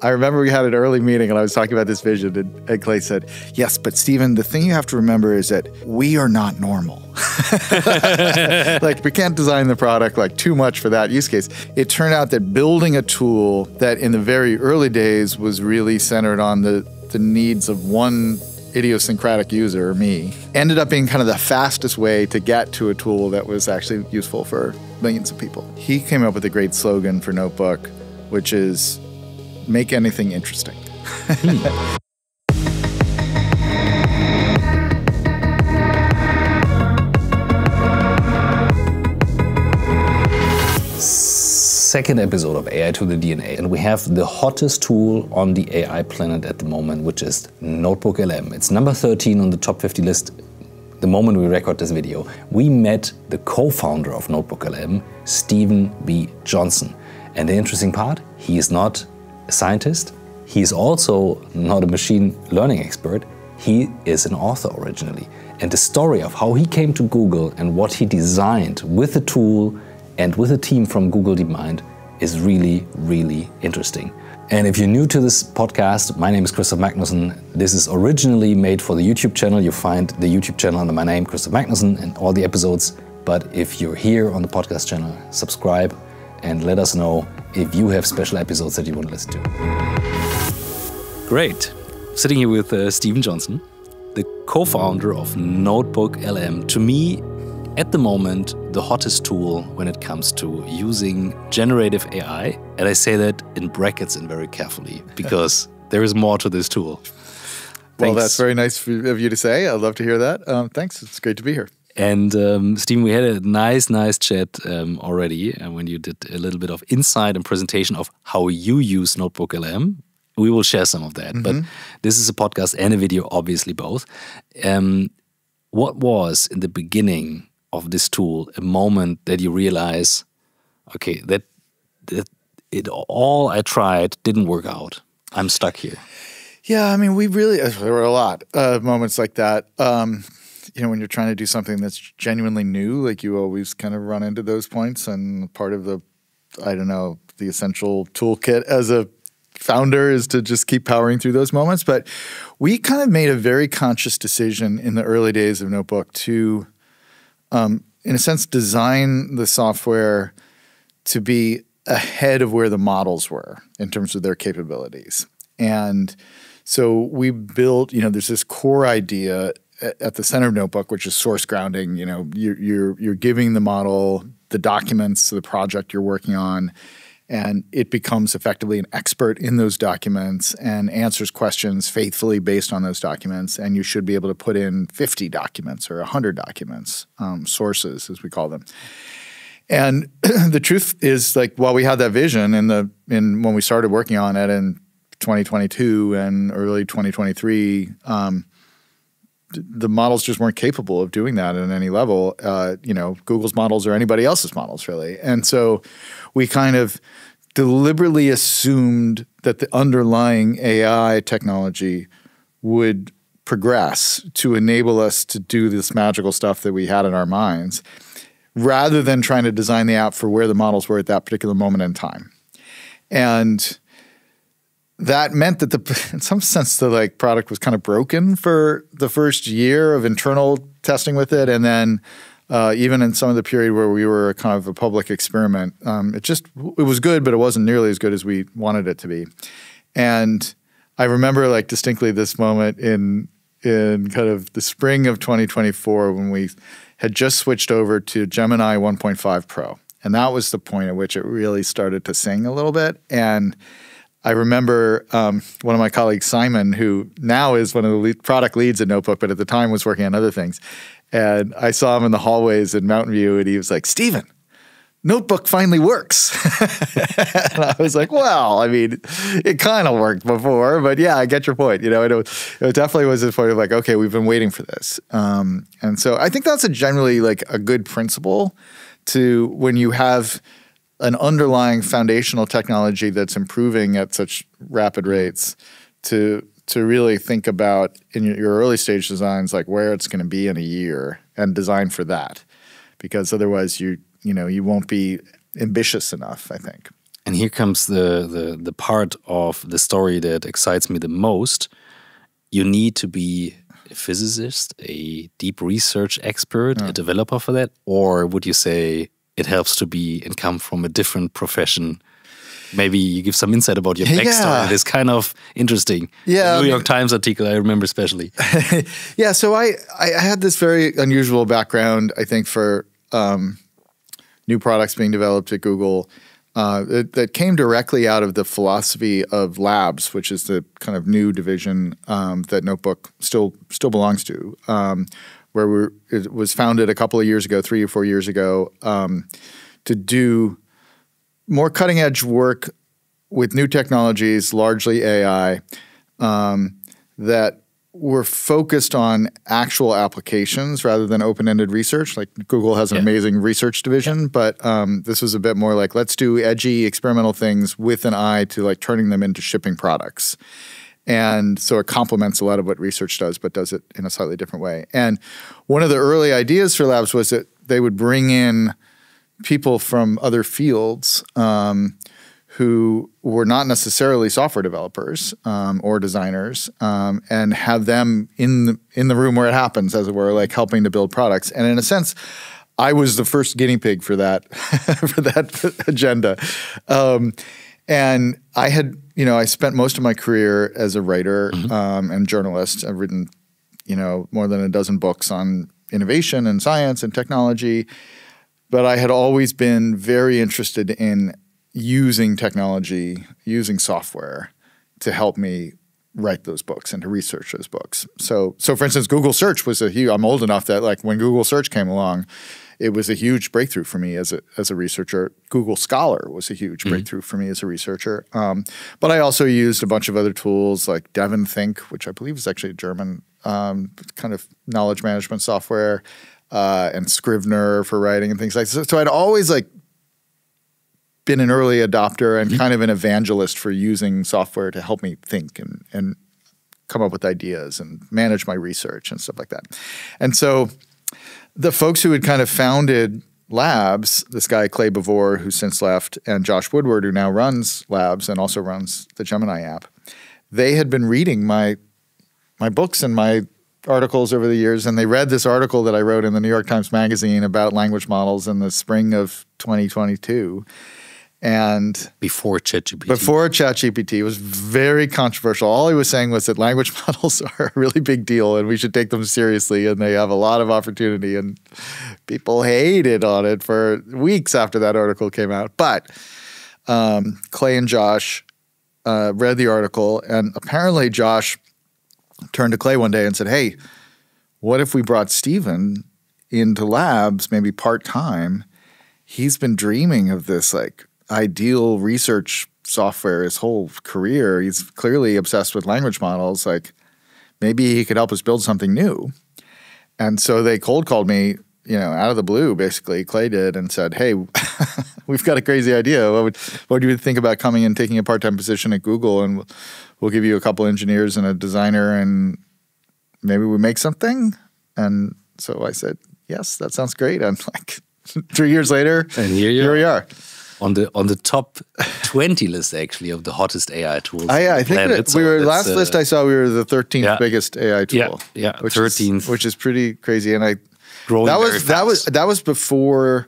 I remember we had an early meeting and I was talking about this vision and Clay said, yes, but Stephen, the thing you have to remember is that we are not normal. Like we can't design the product like too much for that use case. It turned out that building a tool that in the very early days was really centered on the needs of one idiosyncratic user, me, ended up being kind of the fastest way to get to a tool that was actually useful for millions of people. He came up with a great slogan for Notebook, which is, make anything interesting. Second episode of AI to the DNA, and we have the hottest tool on the AI planet at the moment, which is NotebookLM. It's number 13 on the top 50 list the moment we record this video. We met the co-founder of NotebookLM, Stephen B. Johnson. And the interesting part, he is not a scientist. He is also not a machine learning expert. He is an author originally. And the story of how he came to Google and what he designed with the tool and with a team from Google DeepMind is really, really interesting. And if you're new to this podcast, my name is Christoph Magnussen. This is originally made for the YouTube channel. You find the YouTube channel under my name, Christoph Magnussen, and all the episodes. But if you're here on the podcast channel, subscribe and let us know if you have special episodes that you want to listen to. Great. Sitting here with Stephen Johnson, the co-founder of NotebookLM. To me, at the moment, the hottest tool when it comes to using generative AI. And I say that in brackets and very carefully, because there is more to this tool. Well, that's very nice of you to say. I'd love to hear that. Thanks. It's great to be here. And Stephen, we had a nice chat already when you did a little bit of insight and presentation of how you use NotebookLM. We will share some of that, but this is a podcast and a video, obviously both. What was in the beginning of this tool a moment that you realize, okay, that it all I tried didn't work out. I'm stuck here. Yeah, I mean, there were a lot of moments like that. When you're trying to do something that's genuinely new, like you always kind of run into those points, and part of the essential toolkit as a founder is to just keep powering through those moments. But we kind of made a very conscious decision in the early days of Notebook to, in a sense, design the software to be ahead of where the models were in terms of their capabilities. And so we built, there's this core idea at the center of Notebook, which is source grounding. You're giving the model the documents, the project you're working on, and it becomes effectively an expert in those documents and answers questions faithfully based on those documents. And you should be able to put in 50 documents or 100 documents, sources as we call them. And the truth is, like, while we had that vision when we started working on it in 2022 and early 2023, the models just weren't capable of doing that at any level, Google's models or anybody else's models, really. And so we kind of deliberately assumed that the underlying AI technology would progress to enable us to do this magical stuff that we had in our minds, rather than trying to design the app for where the models were at that particular moment in time. And that meant that in some sense, the product was kind of broken for the first year of internal testing with it, and then even in some of the period where we were kind of a public experiment, it was good, but it wasn't nearly as good as we wanted it to be. And I remember distinctly this moment in kind of the spring of 2024 when we had just switched over to Gemini 1.5 Pro, and that was the point at which it really started to sing a little bit. And I remember one of my colleagues, Simon, who now is one of the product leads at Notebook, but at the time was working on other things. And I saw him in the hallways in Mountain View, and he was like, "Stephen, Notebook finally works." And I was like, well, I mean, it kind of worked before, but yeah, I get your point. It definitely was this point of okay, we've been waiting for this. And so I think that's generally a good principle to when you have an underlying foundational technology that's improving at such rapid rates, to really think about in your early stage designs where it's going to be in a year and design for that, because otherwise you won't be ambitious enough, I think. And here comes the part of the story that excites me the most. You need to be a physicist, a deep research expert, a developer for that? Or would you say it helps to be and come from a different profession? Maybe you give some insight about your backstory. It is kind of interesting. Yeah, the New York Times article, I remember especially. Yeah, so I had this very unusual background, I think, for new products being developed at Google that came directly out of the philosophy of labs, which is the kind of new division that Notebook still belongs to, where it was founded a couple of years ago, 3 or 4 years ago, to do more cutting edge work with new technologies, largely AI, that were focused on actual applications rather than open-ended research. Like Google has an amazing research division, but this was a bit more like, let's do edgy experimental things with an eye to like turning them into shipping products. And so it complements a lot of what research does, but does it in a slightly different way. And one of the early ideas for labs was that they would bring in people from other fields who were not necessarily software developers or designers, and have them in the room where it happens, as it were, like helping to build products. And in a sense, I was the first guinea pig for that for that agenda. And I had, I spent most of my career as a writer and journalist. I've written, more than a dozen books on innovation and science and technology. But I had always been very interested in using technology, using software to help me write those books and to research those books. So for instance, Google Search was I'm old enough that like when Google Search came along, it was a huge breakthrough for me as a researcher. Google Scholar was a huge breakthrough for me as a researcher. But I also used a bunch of other tools like DevonThink, which I believe is actually a German kind of knowledge management software, and Scrivener for writing and things like that. So I'd always like been an early adopter and kind of an evangelist for using software to help me think and come up with ideas and manage my research and stuff like that. And so the folks who had kind of founded Labs, this guy Clay Bavor, who's since left, and Josh Woodward, who now runs Labs and also runs the Gemini app, they had been reading my books and my articles over the years, and they read this article that I wrote in the New York Times Magazine about language models in the spring of 2022. And before ChatGPT. Before ChatGPT, it was very controversial. All he was saying was that language models are a really big deal and we should take them seriously and they have a lot of opportunity. And people hated on it for weeks after that article came out. But Clay and Josh read the article, and apparently Josh turned to Clay one day and said, hey, what if we brought Stephen into Labs, maybe part-time? He's been dreaming of this like ideal research software his whole career. He's clearly obsessed with language models. Like maybe he could help us build something new. And so they cold called me, out of the blue, basically. Clay did, and said, hey, we've got a crazy idea. What would you think about coming and taking a part-time position at Google, and we'll give you a couple engineers and a designer, and maybe we make something? And so I said, yes, that sounds great. I'm like 3 years later, and here we are. On the top 20 list, actually, of the hottest AI tools. I think we were last list I saw. We were the 13th biggest AI tool. Yeah, 13th, which is pretty crazy. And growing that was before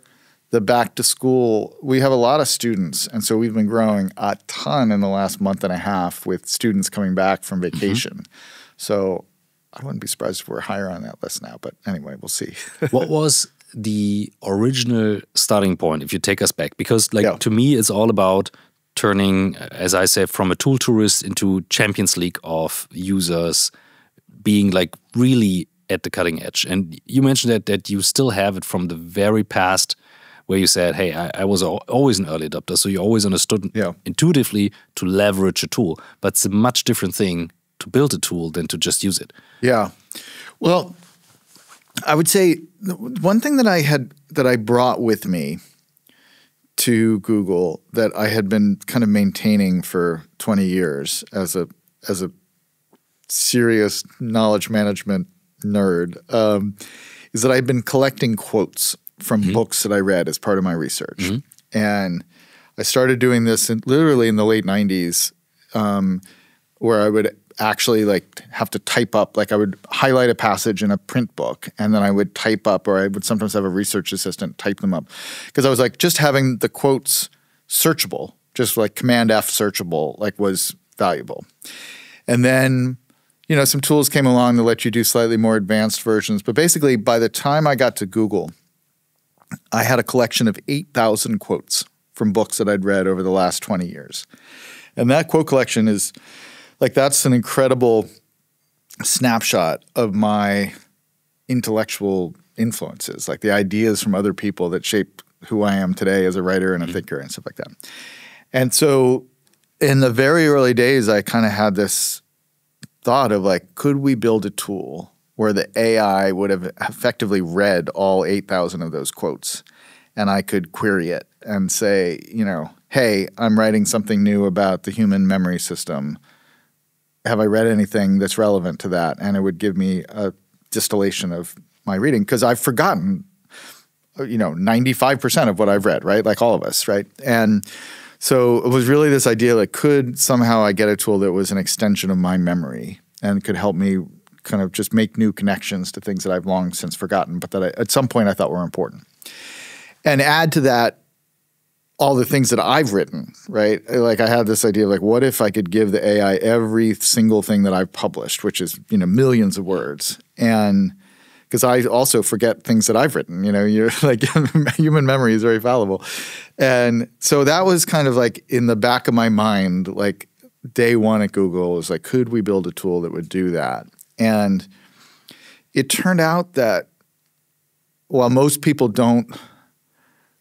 the back to school. We have a lot of students, and so we've been growing a ton in the last month and a half with students coming back from vacation. So I wouldn't be surprised if we're higher on that list now. But anyway, we'll see. What was the original starting point, if you take us back? Because to me, it's all about turning, as I say, from a tool tourist into Champions League of users, being like really at the cutting edge. And you mentioned that you still have it from the very past, where you said, hey, I was always an early adopter, so you always understood intuitively to leverage a tool. But it's a much different thing to build a tool than to just use it. Yeah. Well, I would say one thing that I brought with me to Google that I had been kind of maintaining for 20 years as a serious knowledge management nerd is that I've been collecting quotes from books that I read as part of my research. And I started doing this literally in the late 90s, where I would actually like have to type up, like I would highlight a passage in a print book and then I would type up, or I would sometimes have a research assistant type them up. Because I was like, just having the quotes searchable, just like Command F searchable, like was valuable. And then, you know, some tools came along to let you do slightly more advanced versions. But basically, by the time I got to Google, I had a collection of 8,000 quotes from books that I'd read over the last 20 years. And that quote collection is like, that's an incredible snapshot of my intellectual influences, like the ideas from other people that shaped who I am today as a writer and a thinker and stuff like that. And so in the very early days, I kind of had this thought of like, could we build a tool where the AI would have effectively read all 8,000 of those quotes and I could query it and say, you know, hey, I'm writing something new about the human memory system. Have I read anything that's relevant to that? And it would give me a distillation of my reading because I've forgotten, you know, 95% of what I've read, right? Like all of us, right? And so it was really this idea, like, could somehow I get a tool that was an extension of my memory and could help me kind of just make new connections to things that I've long since forgotten, but that at some point I thought were important. And add to that all the things that I've written, right? Like I had this idea of like, what if I could give the AI every single thing that I've published, which is, you know, millions of words. And because I also forget things that I've written, you know, you're like human memory is very fallible. And so that was kind of like in the back of my mind, like day one at Google was like, could we build a tool that would do that? And it turned out that while most people don't,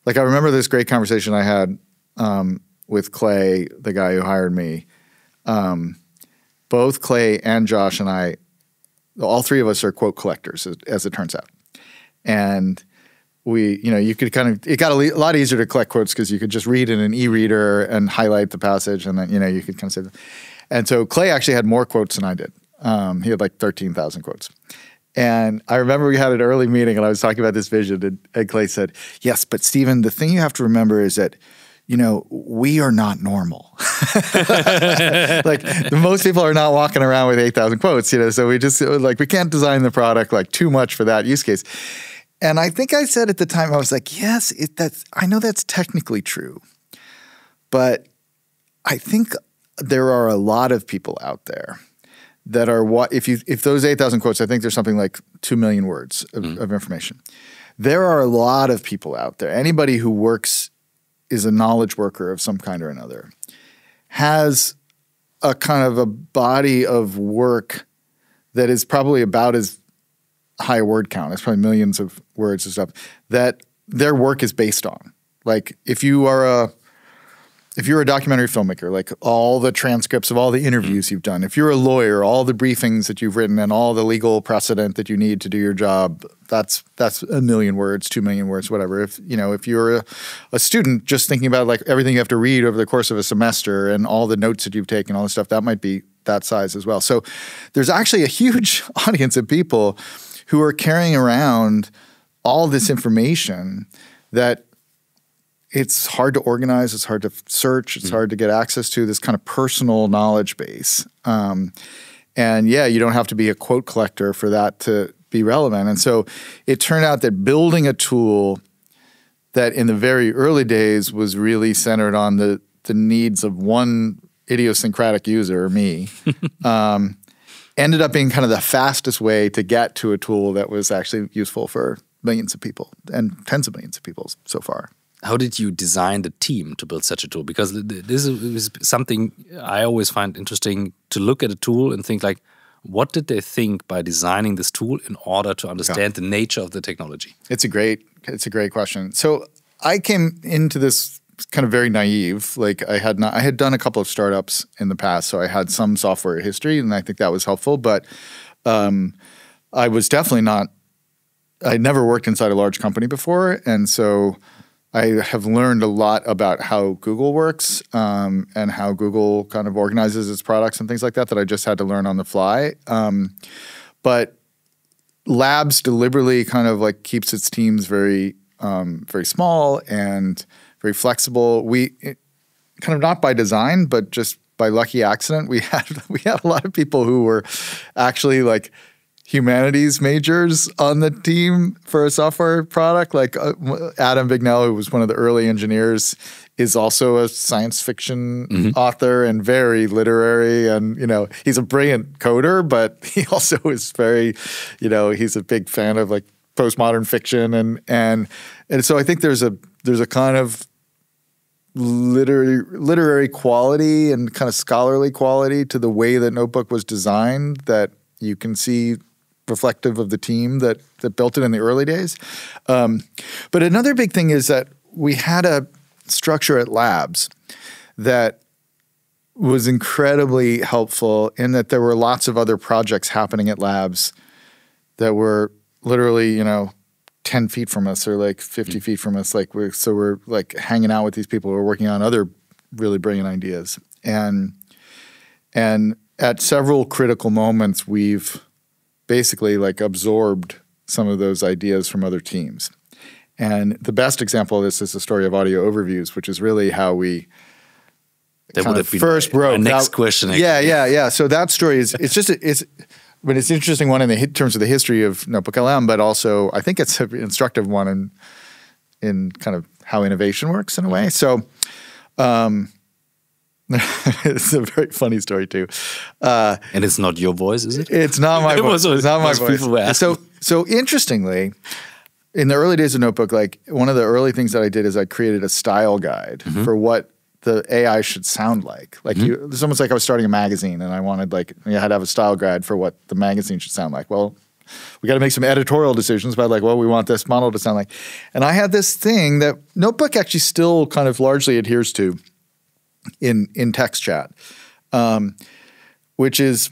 like I remember this great conversation I had with Clay, the guy who hired me. Both Clay and Josh and I, all three of us are quote collectors, as it turns out. And we, you know, you could kind of, it got a lot easier to collect quotes because you could just read in an e-reader and highlight the passage and then, you know, you could kind of say them. And so Clay actually had more quotes than I did. He had like 13,000 quotes. And I remember we had an early meeting and I was talking about this vision and Clay said, yes, but Stephen, the thing you have to remember is that, you know, we are not normal. Like most people are not walking around with 8,000 quotes, you know, so we just like, we can't design the product like too much for that use case. And I think I said at the time, I was like, yes, I know that's technically true, but I think there are a lot of people out there that are if those 8,000 quotes, I think there's something like 2 million words of information. There are a lot of people out there. Anybody who is a knowledge worker of some kind or another has a kind of a body of work that is probably about as high a word count. It's probably millions of words and stuff that their work is based on. Like if you're a documentary filmmaker, like all the transcripts of all the interviews you've done. If you're a lawyer, all the briefings that you've written and all the legal precedent that you need to do your job, that's 1 million words, 2 million words, whatever. If you're a student just thinking about like everything you have to read over the course of a semester and all the notes that you've taken, all this stuff, that might be that size as well. So there's actually a huge audience of people who are carrying around all this information that it's hard to organize, it's hard to search, it's hard to get access to, this kind of personal knowledge base. And yeah, you don't have to be a quote collector for that to be relevant. And so it turned out that building a tool that in the very early days was really centered on the needs of one idiosyncratic user, me, ended up being kind of the fastest way to get to a tool that was actually useful for millions of people and tens of millions of people so far. How did you design the team to build such a tool? Because this is something I always find interesting, to look at a tool and think like, what did they think by designing this tool in order to understand the nature of the technology? It's a great question. So I came into this kind of very naive. Like I had done a couple of startups in the past, so I had some software history, and I think that was helpful. But I was definitely not. I'd never worked inside a large company before, and so I have learned a lot about how Google works and how Google kind of organizes its products and things like that I just had to learn on the fly. But Labs deliberately kind of like keeps its teams very, very small and very flexible. kind of not by design, but just by lucky accident, we had a lot of people who were actually like humanities majors on the team for a software product. Like Adam Bignell, who was one of the early engineers, is also a science fiction author and very literary. And, he's a brilliant coder, but he also is very, he's a big fan of like postmodern fiction. And so I think there's a kind of literary quality and kind of scholarly quality to the way that Notebook was designed that you can see reflective of the team that built it in the early days. But another big thing is that we had a structure at Labs that was incredibly helpful in that there were lots of other projects happening at Labs that were literally, 10 feet from us or like 50 feet from us. We're like hanging out with these people who are working on other really brilliant ideas. And at several critical moments, we've basically like absorbed some of those ideas from other teams. And the best example of this is the story of Audio Overviews, which is really how we first broke. Next question. Yeah. So that story is but it's an interesting one in terms of the history of NotebookLM, but also I think it's an instructive one in kind of how innovation works in a way. So it's a very funny story too. And it's not your voice, is it? It's not my voice. It's not my voice. People were asking. So interestingly, in the early days of Notebook, like one of the early things that I did is I created a style guide for what the AI should sound like. Like it's almost like I was starting a magazine and I wanted I had to have a style guide for what the magazine should sound like. Well, we got to make some editorial decisions about we want this model to sound like. And I had this thing that Notebook actually still kind of largely adheres to in text chat, which is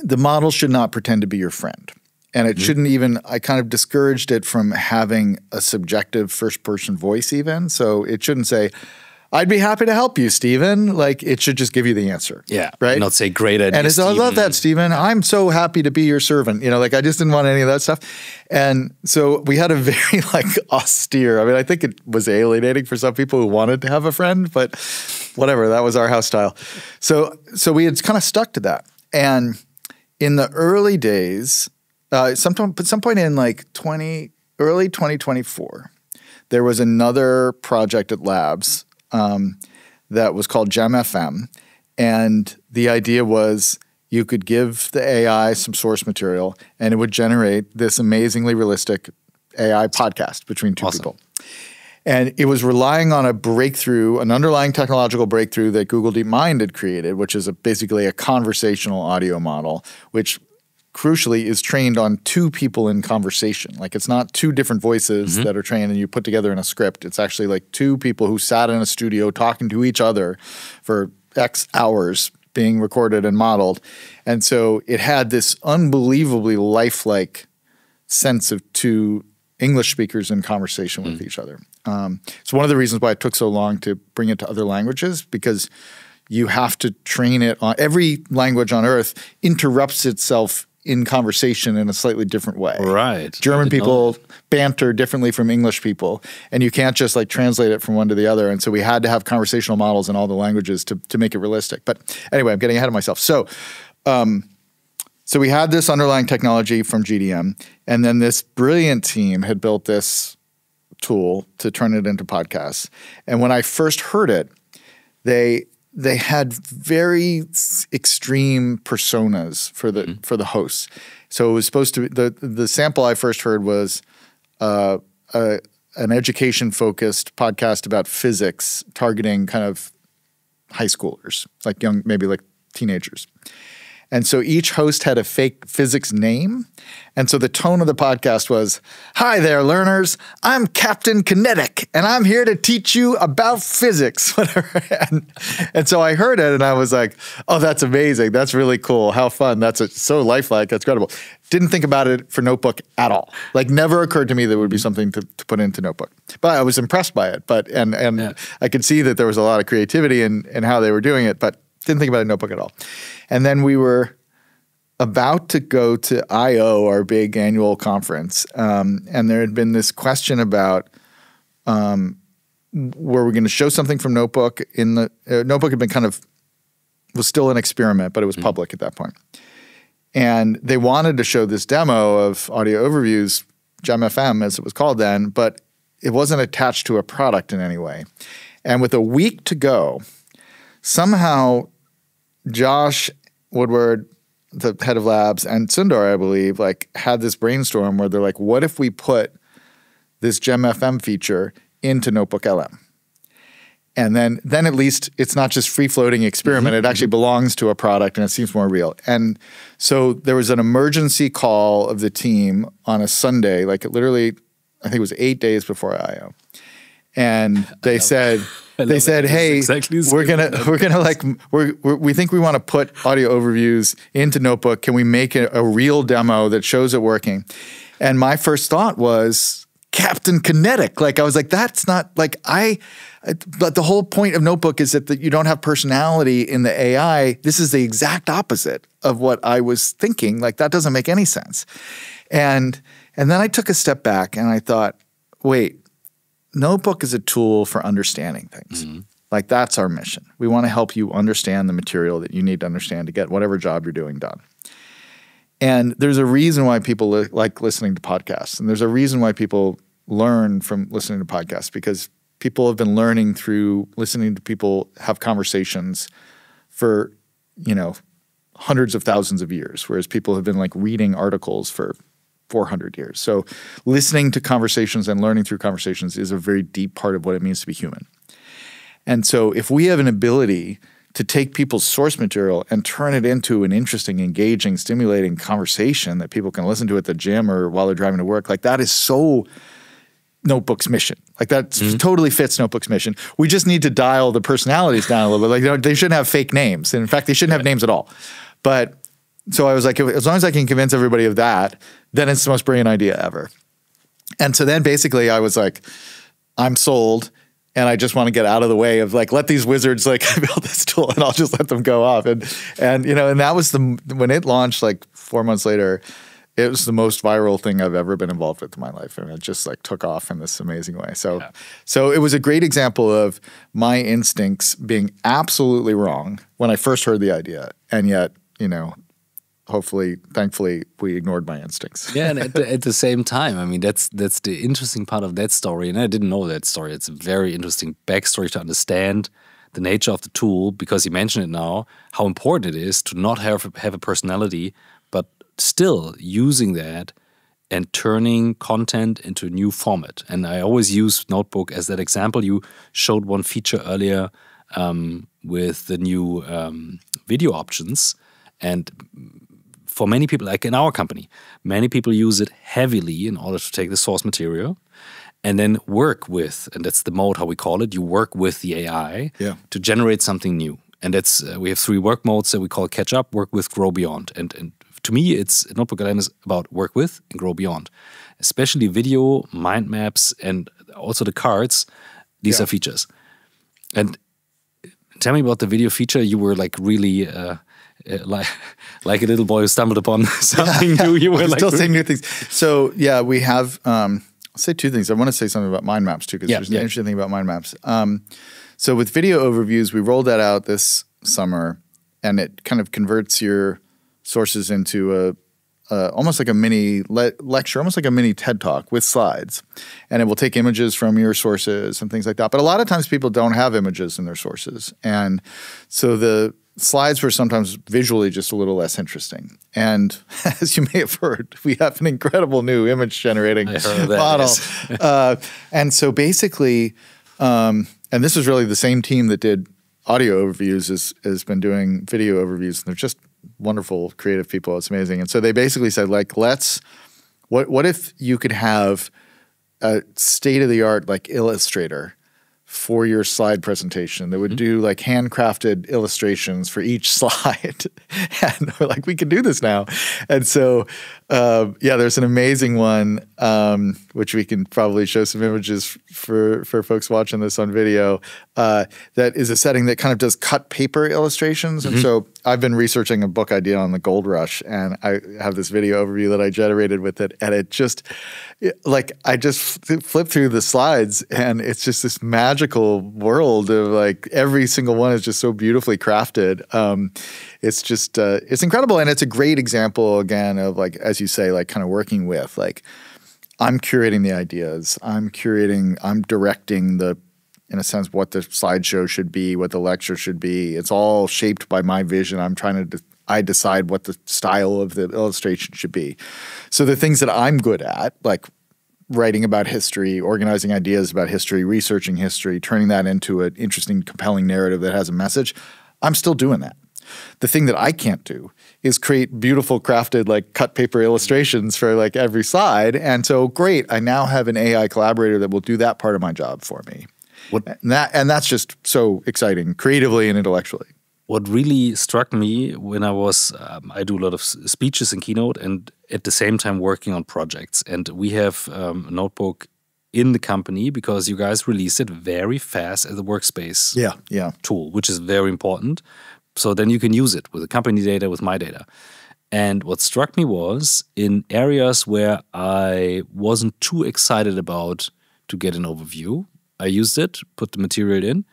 the model should not pretend to be your friend. And it shouldn't even, I kind of discouraged it from having a subjective first-person voice even. So it shouldn't say, I'd be happy to help you, Stephen. Like, it should just give you the answer. Yeah. Right? Not say, great idea, And it's, I love that, Stephen. I'm so happy to be your servant. I just didn't want any of that stuff. And so we had a very, austere, I think it was alienating for some people who wanted to have a friend, but whatever, that was our house style. So we had kind of stuck to that. And in the early days, at some point in early 2024, there was another project at Labs that was called Gem FM. And the idea was you could give the AI some source material and it would generate this amazingly realistic AI podcast between two people. And it was relying on an underlying technological breakthrough that Google DeepMind had created, which is basically a conversational audio model, which crucially is trained on two people in conversation. It's not two different voices that are trained and you put together in a script. It's actually two people who sat in a studio talking to each other for X hours being recorded and modeled. And so it had this unbelievably lifelike sense of two English speakers in conversation with each other. It's one of the reasons why it took so long to bring it to other languages, because you have to train it on every language on earth interrupts itself in conversation in a slightly different way. Right. German people banter differently from English people, and you can't just translate it from one to the other. And so we had to have conversational models in all the languages to make it realistic. But anyway, I'm getting ahead of myself. So we had this underlying technology from GDM, and then this brilliant team had built this tool to turn it into podcasts. And when I first heard it, they had very extreme personas for the hosts. So it was supposed to be the sample I first heard was an education-focused podcast about physics targeting kind of high schoolers, maybe teenagers. And so each host had a fake physics name. And so the tone of the podcast was, "Hi there, learners. I'm Captain Kinetic, and I'm here to teach you about physics." Whatever. And so I heard it, and I was like, "Oh, that's amazing. That's really cool. How fun. That's so lifelike. That's incredible." Didn't think about it for Notebook at all. Never occurred to me that it would be something to put into Notebook. But I was impressed by it. I could see that there was a lot of creativity in how they were doing it, but didn't think about it in Notebook at all. And then we were about to go to I/O, our big annual conference, and there had been this question about were we going to show something from Notebook? Notebook had been was still an experiment, but it was public at that point. And they wanted to show this demo of audio overviews, GemFM as it was called then, but it wasn't attached to a product in any way. And with a week to go, somehow Josh Woodward, the head of labs, and Sundar, I believe, had this brainstorm where they're like, what if we put this GemFM feature into NotebookLM? And then at least it's not just free-floating experiment. It actually belongs to a product and it seems more real. And so there was an emergency call of the team on a Sunday, literally, I think it was 8 days before I.O. And they said, hey, exactly we think we want to put audio overviews into Notebook. Can we make a real demo that shows it working? And my first thought was Captain Kinetic. I was like, that's not but the whole point of Notebook is that you don't have personality in the AI. This is the exact opposite of what I was thinking. That doesn't make any sense. And then I took a step back and I thought, wait, Notebook is a tool for understanding things. That's our mission. We want to help you understand the material that you need to understand to get whatever job you're doing done. And there's a reason why people like listening to podcasts. And there's a reason why people learn from listening to podcasts, because people have been learning through listening to people have conversations for, hundreds of thousands of years, whereas people have been reading articles for 400 years. So listening to conversations and learning through conversations is a very deep part of what it means to be human. And so if we have an ability to take people's source material and turn it into an interesting, engaging, stimulating conversation that people can listen to at the gym or while they're driving to work, that is so Notebook's mission. That totally fits Notebook's mission. We just need to dial the personalities down a little bit. They shouldn't have fake names. And in fact, they shouldn't have names at all. But so I was like, as long as I can convince everybody of that, then it's the most brilliant idea ever. And so then basically I was like, I'm sold. And I just want to get out of the way of let these wizards build this tool and I'll just let them go off. And that was when it launched 4 months later, it was the most viral thing I've ever been involved with in my life. And it just took off in this amazing way. So it was a great example of my instincts being absolutely wrong when I first heard the idea. And yet, thankfully, we ignored my instincts. Yeah, and at the same time, that's the interesting part of that story. And I didn't know that story. It's a very interesting backstory to understand the nature of the tool, because you mentioned it now, how important it is to not have a personality, but still using that and turning content into a new format. And I always use Notebook as that example. You showed one feature earlier with the new video options. And for many people, like in our company, many people use it heavily in order to take the source material and then work with, and that's the mode, how we call it, you work with the AI to generate something new. And that's we have 3 work modes that we call catch up, work with, grow beyond. And to me, it's NotebookLM is about work with and grow beyond. Especially video, mind maps, and also the cards. These are features. And tell me about the video feature. You were really like a little boy who stumbled upon something new. You were still saying new things. So yeah, we have. I'll say 2 things. I want to say something about mind maps too, because there's an interesting thing about mind maps. So with video overviews, we rolled that out this summer, and it kind of converts your sources into almost like a mini lecture, almost like a mini TED Talk with slides. And it will take images from your sources and things like that. But a lot of times people don't have images in their sources. And so the slides were sometimes visually just a little less interesting. And as you may have heard, we have an incredible new image generating model. And so basically, and this is really the same team that did audio overviews has been doing video overviews. And they're just wonderful, creative people. It's amazing. And so they basically said, what if you could have a state-of-the-art Illustrator for your slide presentation that would do handcrafted illustrations for each slide. And we're like, we can do this now. And so, there's an amazing one, which we can probably show some images for folks watching this on video, that is a setting that kind of does cut paper illustrations. And so I've been researching a book idea on the gold rush, and I have this video overview that I generated with it. And it just, I just flipped through the slides, and it's just this magical magical world of like every single one is just so beautifully crafted. It's just it's incredible, and it's a great example again of like, as you say, like kind of working with like I'm curating the ideas, I'm directing in a sense what the slideshow should be, what the lecture should be. It's all shaped by my vision. I decide what the style of the illustration should be. So the things that I'm good at, like writing about history, organizing ideas about history, researching history, turning that into an interesting, compelling narrative that has a message, I'm still doing that. The thing that I can't do is create beautiful, crafted, like cut paper illustrations for like every slide. And so great, I now have an AI collaborator that will do that part of my job for me. And that's just so exciting, creatively and intellectually. What really struck me when I do a lot of speeches and keynote and at the same time working on projects. And we have a notebook in the company because you guys released it very fast as a workspace tool, which is very important. So then you can use it with the company data, with my data. And what struck me was in areas where I wasn't too excited about to get an overview, I used it, put the material in,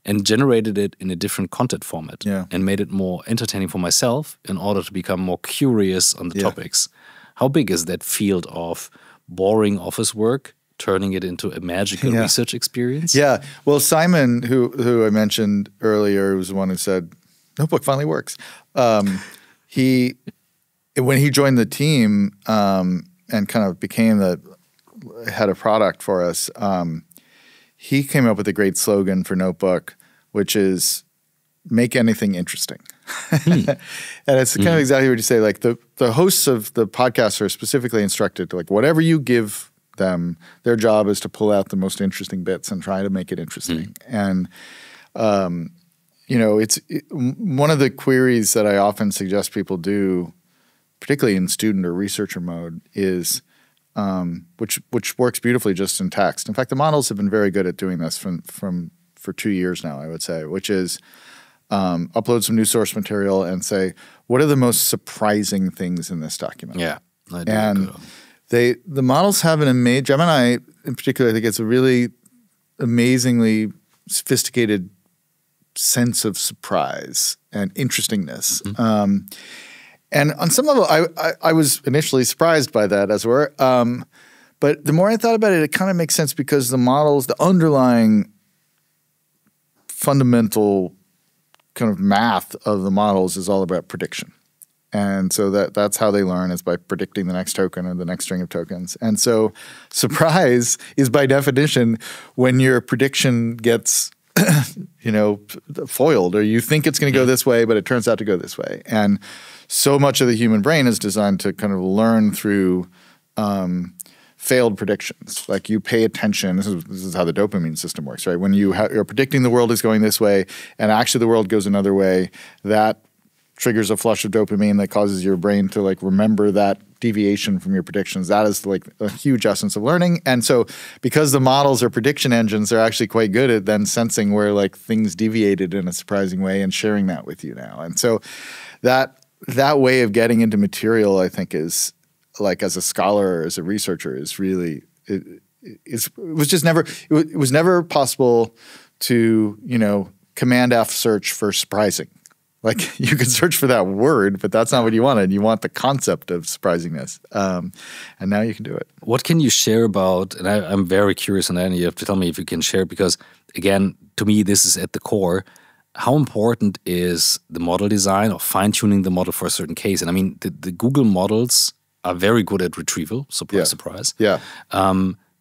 and generated it in a different content format and made it more entertaining for myself in order to become more curious on the topics. How big is that field of boring office work, turning it into a magical research experience? Yeah. Well, Simon, who I mentioned earlier, was the one who said, Notebook finally works. When he joined the team and kind of became the head of product for us, he came up with a great slogan for Notebook, which is make anything interesting. And it's kind of exactly what you say. Like the hosts of the podcast are specifically instructed to like whatever you give them, their job is to pull out the most interesting bits and try to make it interesting. And it's one of the queries that I often suggest people do, particularly in student or researcher mode, is which works beautifully just in text. In fact, the models have been very good at doing this for 2 years now, I would say, which is upload some new source material and say, what are the most surprising things in this document? Yeah. And the models have an amazing, Gemini in particular, I think it's a really amazingly sophisticated sense of surprise and interestingness. And on some level, I was initially surprised by that, as it were. But the more I thought about it, it kind of makes sense because the models, the underlying fundamental kind of math of the models is all about prediction. And so that's how they learn, is by predicting the next token or the next string of tokens. And so surprise is by definition when your prediction gets foiled, or you think it's going to go this way, but it turns out to go this way. And so much of the human brain is designed to kind of learn through failed predictions. Like you pay attention. This is how the dopamine system works, right? When you're predicting the world is going this way, and actually the world goes another way, that triggers a flush of dopamine that causes your brain to like remember that deviation from your predictions. That is like a huge essence of learning. And so because the models are prediction engines, they're actually quite good at then sensing where like things deviated in a surprising way and sharing that with you now. And so that way of getting into material, I think, is like, as a scholar or as a researcher, is really it was never possible to command F search for surprising. Like you could search for that word, but that's not what you wanted. You want the concept of surprisingness, and now you can do it. What can you share about? And I'm very curious on that, and you have to tell me if you can share, because again, to me, this is at the core. How important is the model design or fine-tuning the model for a certain case? And I mean, the Google models are very good at retrieval. Surprise, surprise. Yeah.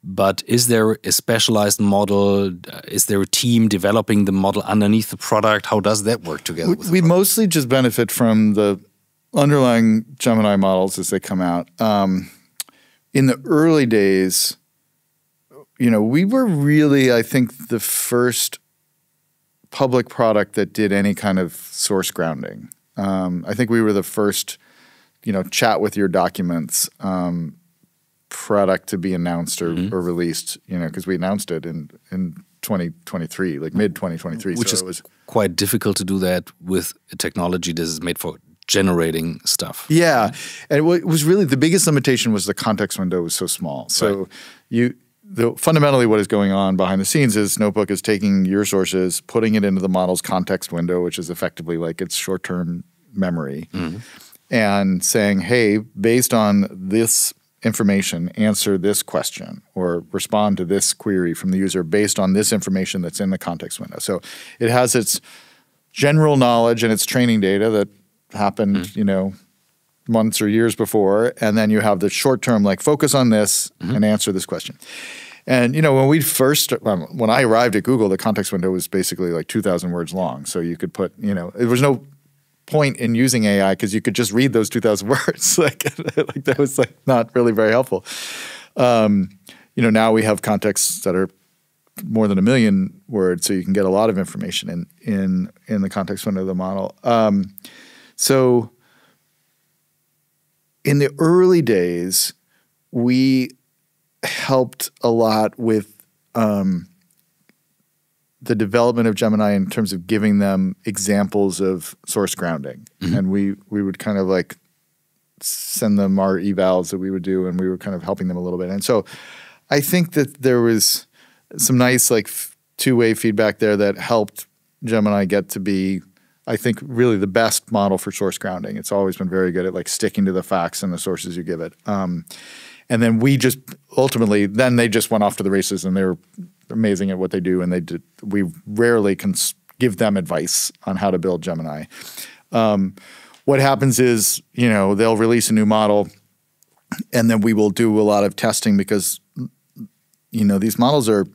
But is there a specialized model? Is there a team developing the model underneath the product? How does that work together? We mostly just benefit from the underlying Gemini models as they come out. In the early days, we were really, I think, the first public product that did any kind of source grounding. I think we were the first, chat with your documents product to be announced or released, because we announced it in 2023, like mid-2023. Which is quite difficult to do that with a technology that is made for generating stuff. Yeah. And it was really, the biggest limitation was the context window was so small. So fundamentally what is going on behind the scenes is Notebook is taking your sources, putting it into the model's context window, which is effectively like its short-term memory, and saying, hey, based on this information, answer this question or respond to this query from the user based on this information that's in the context window. So it has its general knowledge and its training data that happened, months or years before, and then you have the short-term, like, focus on this and answer this question. And, when I arrived at Google, the context window was basically like 2,000 words long. So you could put, there was no point in using AI because you could just read those 2,000 words. like that was like not really very helpful. Now we have contexts that are more than 1 million words, so you can get a lot of information in the context window of the model. So in the early days, we helped a lot with the development of Gemini in terms of giving them examples of source grounding. And we would kind of like send them our evals that we would do, and we were kind of helping them a little bit. And so I think that there was some nice like two-way feedback there that helped Gemini get to be, I think, really the best model for source grounding. It's always been very good at like sticking to the facts and the sources you give it. And then we just ultimately, then they just went off to the races, and they were amazing at what they do. And we rarely can give them advice on how to build Gemini. What happens is, they'll release a new model, and then we will do a lot of testing because, these models are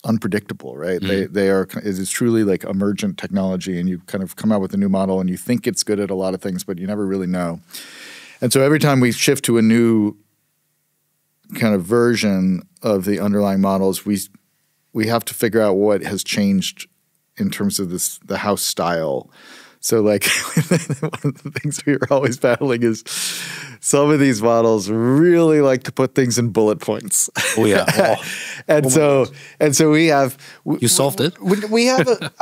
unpredictable, right? It is truly like emergent technology, and you kind of come out with a new model and you think it's good at a lot of things, but you never really know. And so every time we shift to a new kind of version of the underlying models, we have to figure out what has changed in terms of the house style. So like one of the things we were always battling is some of these models really like to put things in bullet points. Oh yeah. And so we have you solved it. We have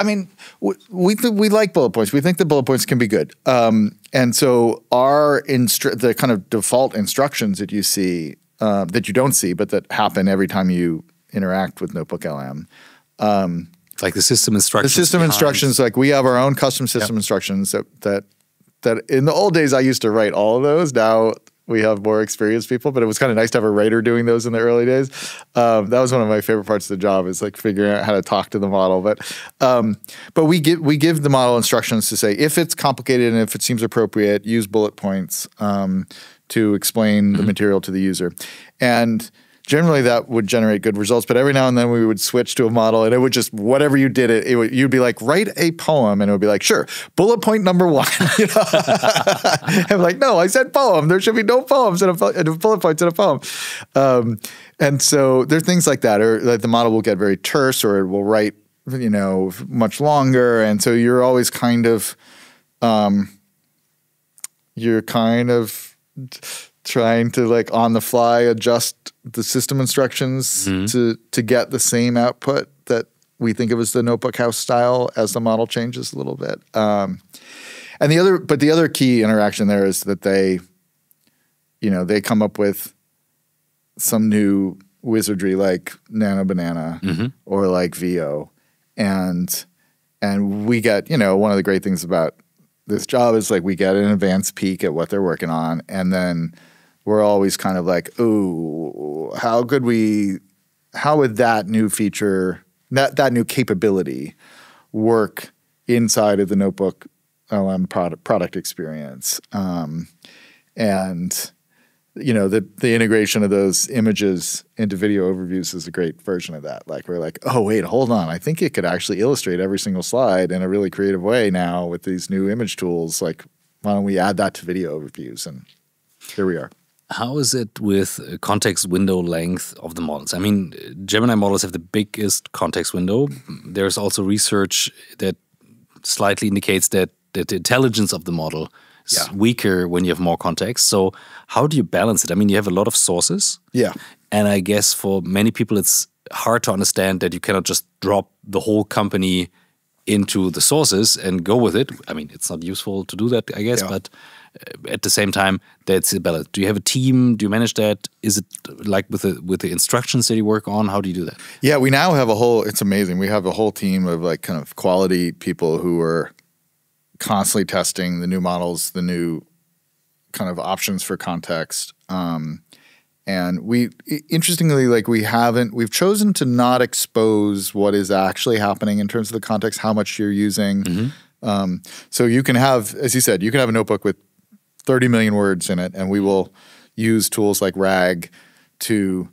we like bullet points. We think the bullet points can be good. And so the kind of default instructions that you see that you don't see but that happen every time you interact with NotebookLM. Like the system instructions. The system instructions, like we have our own custom system instructions that in the old days I used to write all of those. Now we have more experienced people, but it was kind of nice to have a writer doing those in the early days. That was one of my favorite parts of the job, is like figuring out how to talk to the model. But we give the model instructions to say, if it's complicated and if it seems appropriate, use bullet points to explain the material to the user. And generally that would generate good results, but every now and then we would switch to a model and it would just, whatever you did, you'd be like, write a poem, and it would be like, sure, bullet point number 1. I'm like, no, I said poem. There should be no poems and bullet points in a poem. And so there are things like that, or like the model will get very terse, or it will write, much longer. And so you're always kind of trying to like on the fly adjust the system instructions to get the same output that we think of as the notebook house style as the model changes a little bit. And the other key interaction there is that they come up with some new wizardry like Nano Banana or like VO, and we get, one of the great things about this job is like we get an advanced peek at what they're working on, and then we're always kind of like, ooh, how would that new feature, that new capability work inside of the NotebookLM product experience? And the integration of those images into video overviews is a great version of that. Like we're like, oh wait, hold on, I think it could actually illustrate every single slide in a really creative way now with these new image tools. Like, why don't we add that to video overviews? And here we are. How is it with context window length of the models? I mean, Gemini models have the biggest context window. There's also research that slightly indicates that the intelligence of the model is weaker when you have more context. So how do you balance it? I mean, you have a lot of sources. Yeah. And I guess for many people, it's hard to understand that you cannot just drop the whole company into the sources and go with it. I mean, it's not useful to do that, I guess, but at the same time, that's a balance. Do you have a team? Do you manage that? Is it like with the instructions that you work on? How do you do that? Yeah, we now have it's amazing. We have a whole team of like kind of quality people who are constantly testing the new models, the new kind of options for context. And interestingly, like we've chosen to not expose what is actually happening in terms of the context, how much you're using. So you can have, as you said, you can have a notebook with 30 million words in it, and we will use tools like RAG to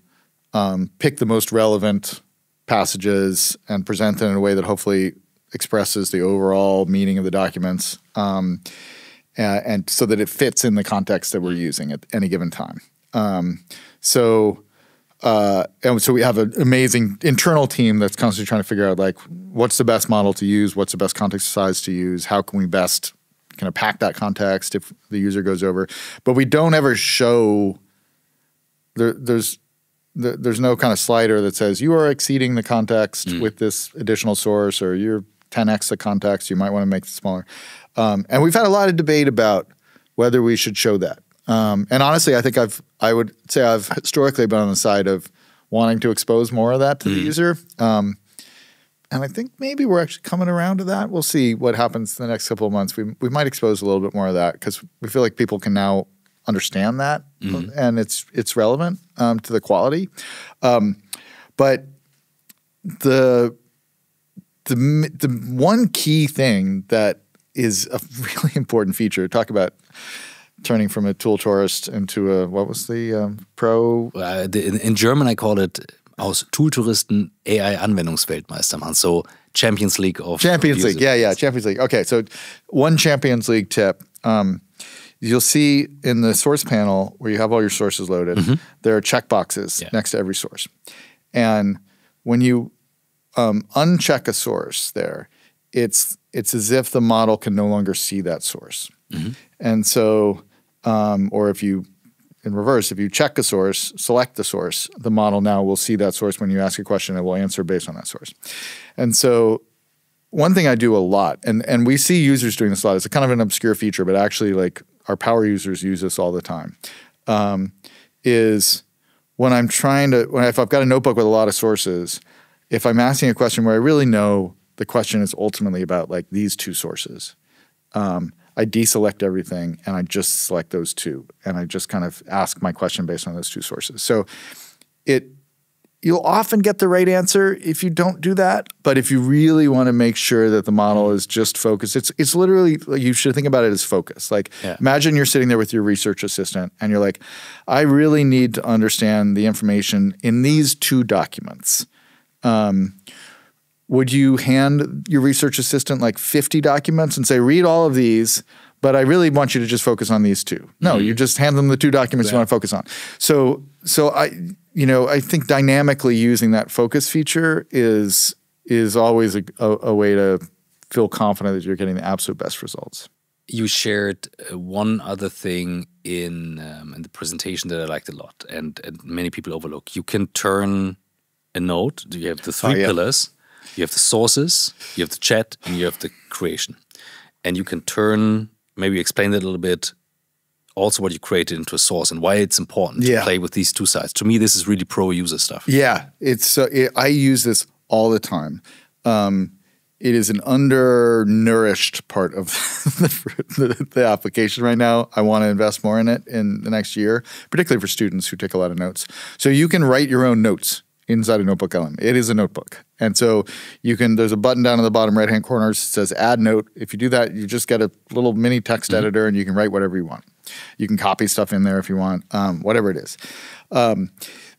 pick the most relevant passages and present them in a way that hopefully expresses the overall meaning of the documents, and so that it fits in the context that we're using at any given time. And so we have an amazing internal team that's constantly trying to figure out like what's the best model to use, what's the best context size to use, how can we best kind of pack that context if the user goes over. But we don't ever show there's no kind of slider that says you are exceeding the context with this additional source, or you're 10x the context, you might want to make it smaller. And we've had a lot of debate about whether we should show that. And honestly, I think I would say I've historically been on the side of wanting to expose more of that to the user. And I think maybe we're actually coming around to that. We'll see what happens in the next couple of months. We might expose a little bit more of that because we feel like people can now understand that, and it's relevant to the quality. But the one key thing that is a really important feature, talk about turning from a tool tourist into a, what was the pro? In German, I call it aus Tooltouristen AI-Anwendungsweltmeister machen. So Champions League of Champions League, yeah, Champions League. Okay, so one Champions League tip. You'll see in the source panel where you have all your sources loaded, there are checkboxes next to every source. And when you uncheck a source there, it's as if the model can no longer see that source. And so, or if you, in reverse, if you check a source, select the source, the model now will see that source when you ask a question, it will answer based on that source. And so one thing I do a lot, and we see users doing this a lot, it's a kind of an obscure feature, but actually like our power users use this all the time, is when I'm trying to, if I've got a notebook with a lot of sources, if I'm asking a question where I really know the question is ultimately about like these two sources, I deselect everything and I just select those two, and I just kind of ask my question based on those two sources. So you'll often get the right answer if you don't do that, but if you really want to make sure that the model is just focused, it's literally, like, you should think about it as focus. Like imagine you're sitting there with your research assistant and you're like, I really need to understand the information in these two documents. Would you hand your research assistant like 50 documents and say, read all of these, but I really want you to just focus on these two? No, you just hand them the two documents you want to focus on. So I think dynamically using that focus feature is always a way to feel confident that you're getting the absolute best results. You shared one other thing in the presentation that I liked a lot, and many people overlook. You can turn a node. You have the three pillars. You have the sources, you have the chat, and you have the creation. And you can turn, maybe explain that a little bit, also what you created into a source and why it's important to play with these two sides. To me, this is really pro-user stuff. Yeah, I use this all the time. It is an undernourished part of the application right now. I want to invest more in it in the next year, particularly for students who take a lot of notes. So you can write your own notes inside of NotebookLM. It is a notebook. And so there's a button down in the bottom right-hand corner that says add note. If you do that, you just get a little mini text editor and you can write whatever you want. You can copy stuff in there if you want, whatever it is.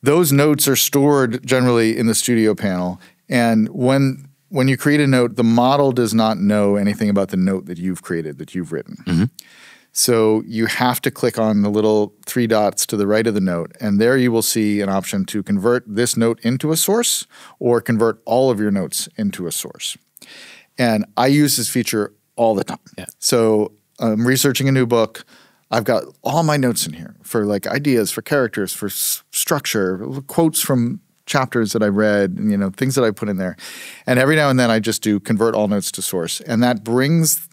Those notes are stored generally in the studio panel. And when you create a note, the model does not know anything about the note that you've created, that you've written. So you have to click on the little three dots to the right of the note, and there you will see an option to convert this note into a source or convert all of your notes into a source. And I use this feature all the time. So I'm researching a new book. I've got all my notes in here for like ideas, for characters, for structure, quotes from chapters that I read, things that I put in there. And every now and then I just do convert all notes to source. And that brings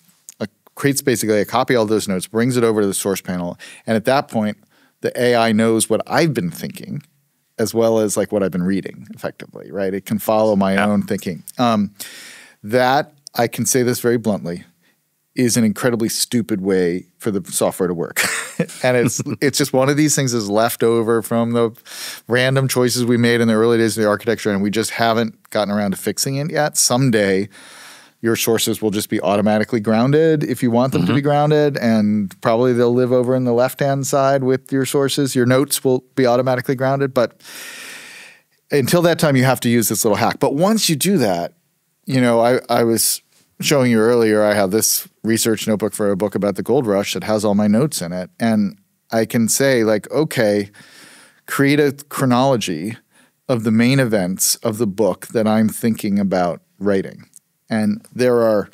creates basically a copy of all those notes, brings it over to the source panel, and at that point, the AI knows what I've been thinking as well as like what I've been reading effectively, right? It can follow my own thinking. That, I can say this very bluntly, is an incredibly stupid way for the software to work. And it's just one of these things that's left over from the random choices we made in the early days of the architecture, and we just haven't gotten around to fixing it yet. Someday, your sources will just be automatically grounded if you want them to be grounded, and probably they'll live over in the left-hand side with your sources. Your notes will be automatically grounded, but until that time, you have to use this little hack. But once you do that, you know, I was showing you earlier, I have this research notebook for a book about the gold rush that has all my notes in it. And I can say like, okay, create a chronology of the main events of the book that I'm thinking about writing. And there are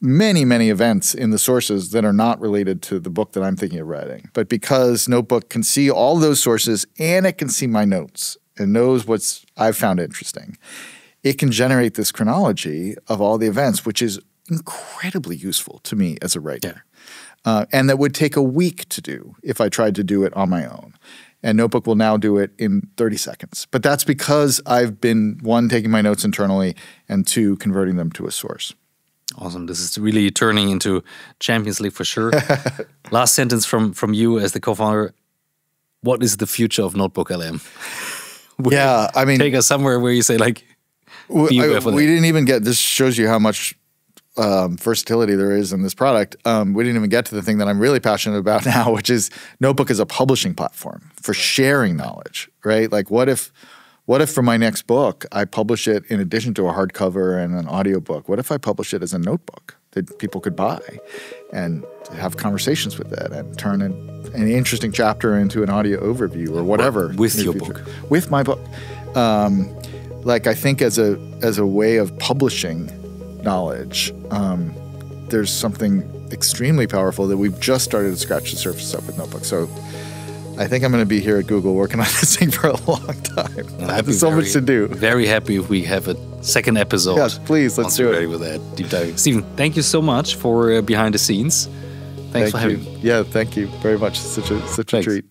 many, many events in the sources that are not related to the book that I'm thinking of writing. But because Notebook can see all those sources and it can see my notes and knows what I've found interesting, it can generate this chronology of all the events, which is incredibly useful to me as a writer. And that would take a week to do if I tried to do it on my own. And Notebook will now do it in 30 seconds. But that's because I've been, one, taking my notes internally, and two, converting them to a source. Awesome. This is really turning into Champions League for sure. Last sentence from you as the co-founder. What is the future of NotebookLM? Yeah, I mean, take us somewhere where you say like, we didn't even get, this shows you how much versatility there is in this product. We didn't even get to the thing that I'm really passionate about now, which is Notebook is a publishing platform for sharing knowledge, right? Like what if for my next book, I publish it in addition to a hardcover and an audiobook? What if I publish it as a notebook that people could buy and have conversations with it and turn an interesting chapter into an audio overview or whatever. With your book. With my book. Like I think as a way of publishing knowledge, there's something extremely powerful that we've just started to scratch the surface of with Notebook. So I think I'm going to be here at Google working on this thing for a long time. There's so much to do. Very happy if we have a second episode. Yes, please, let's do it. Ready with that deep diving. Stephen, thank you so much for behind the scenes. Thanks for having me. Yeah, thank you very much. Such a treat.